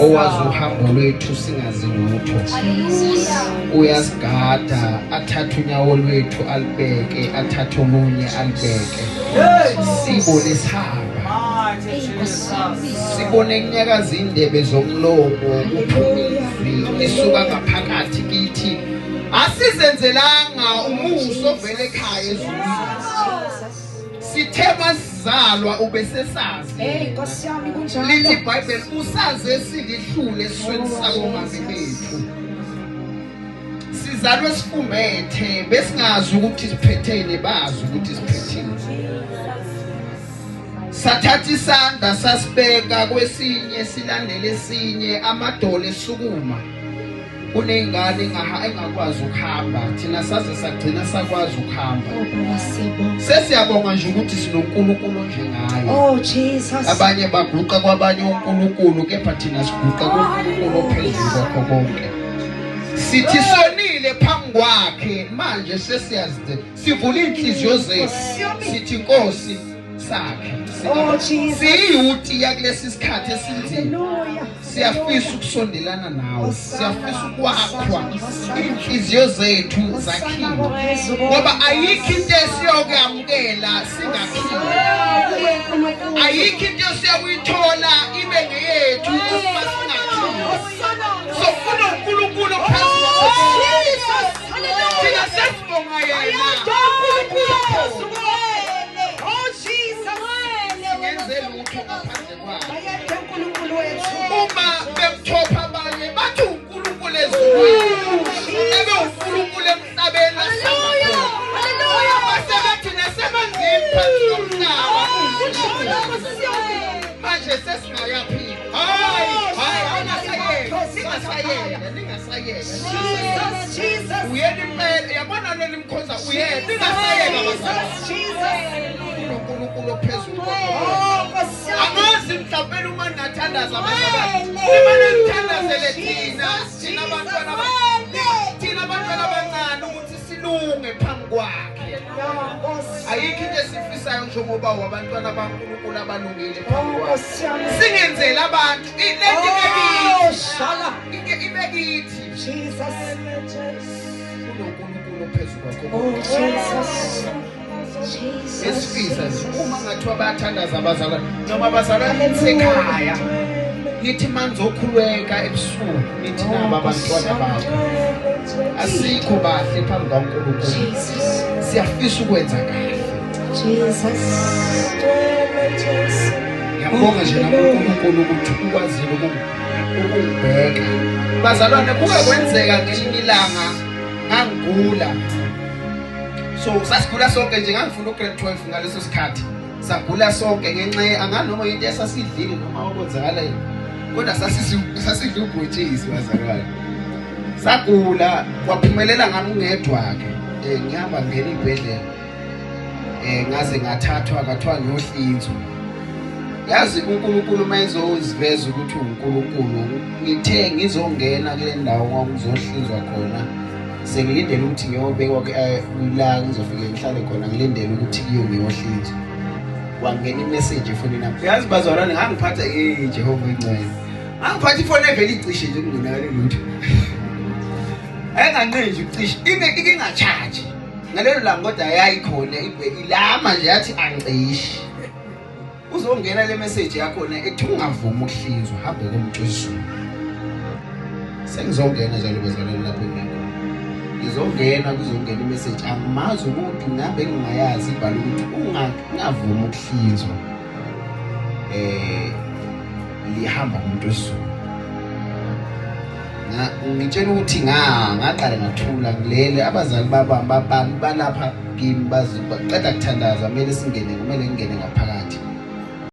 owazi uhambo lwethu singazi lutho, uyasigada, athathe unyawo lwethu alibeke, athathe olunye alibeke, sibone sihamba, sibone kunyakaza indebe zomlomo, kuphuma izwi lisuka ngaphakathi kithi, asizenzelanga umuso ovela ekhaya ezulwini. Sithema sizalwa ubesesazi. Lithi iBhayibheli usazi esilihlule esweni sakomama bethu. Sizalwe sifumethe besingazi ukuthi siphethene, bazi ukuthi siphethene. Sathatha isandla sasibeka kwesinye silandele esinye, amadolo esukuma. Kunengane engakwazi ukuhamba, thina saze sagcina sakwazi ukuhamba. Sesiyabonga nje ukuthi sinoNkulunkulu njengaye. Jesus. Abanye baguqa kwabanye uNkulunkulu, kepha thina siguqa kuNkulunkulu ophezulu kwakho konke. Sithi sonile phambi kwakhe, manje sesiyazi, sivula inhliziyo zethu, sithi Nkosi sakhe. Siyuthi yakulesi sikhathi esinzima. Siyafisa ukusondelana nawe, siyafisa ukwakhwa inhliziyo zethu zakhiwe, ngoba ayikho into esiyokuyamukela singakhiwe, ayikho into esiyokuyithola ibe ngeyethu uma singakhiwe. So kuna uNkulunkulu ophezulu, thina sesibonga yena. Uma bemthopha abanye bathi uNkulunkulu ezulwini, ebe uNkulunkulu emhlabeni. Haleluya. Basebathi nasemanzini phansi komhlaba. Manje sesingayaphi? Ningasayeka. Jesus. Uyena impela, yabona leli mkhoza uyena, ningasayeka bazalwane. uNkulunkulu ophezulu. Amazi mhlawumbe uma nathandaza abazalwane. Uma nithandazele thina abantwana abancane ukuthi silunge phambi kwakhe. Ayikho into esifisayo njengoba wabantwana baNkulunkulu abalungile phambi kwakhe. Singenzele abantu lento ibekithi. Jesus. uNkulunkulu ophezulu kwakho. Esifisa uma ngathiwa bayathandaza abazalwane noma abazalwane besekhaya, nithi manzokhuleka ebusuku, nithi nabo abantwana babo asikho bahle phambi kaNkulunkulu, siyafisa ukwenza kahle. Ngiyabonga nje nakuNkulunkulu ukuthi ukwazile ukubheka. Bazalwane, kuke kwenzeka ngelinye ilanga ngangigula. So sasigula sonke nje, ngangifuna ugrade 12 ngaleso sikhathi. Sagula sonke ngenxa anganoma into esasidlile noma okwenzakalayo. Kodwa sasidla ubhotshisi bazalwane. Sagula kwaphumelela ngami ungedwa ke. Ngihamba ngena ibhedlela. Ngaze ngathathwa kathiwa ngiyohlinzwa. Yazi uNkulunkulu mayezoziveza ukuthi uNkulunkulu, ngithe ngizongena kule ndawo ngizohlinzwa khona. Sengilindele ukuthi ngiyobekwa la ngizofika ngihlale khona, ngilindele ukuthi ngiyohlinzwa. Wangena imessage efonini nami. Yazi bazalwane, ngangiphatha Jehova incane. Ngangiphatha ifoni evela icishe nje kungenakale lutho. Enganqenje ucishe, ingacharge. Ngalelo langa kodwa yayikhona ilama nje yathi angicishe. Uzongena le message yakho ethi ungavuma ukuhlinzwa, hambe komuntu wesizulu. Sengizongena njalo bazalwane lapho ngiyakho. Ngizongena kuzongena imessage, angimazi umuntu ngabe ngingayazi ibhala ukuthi ungavuma ukuhlinzwa. Lihamba kumuntu wesizulu. Ngitshela ukuthi ngaqala ngathula ngilele, abazali balapha kimi baqeda kuthandaza, kumele ngingene ngaphakathi.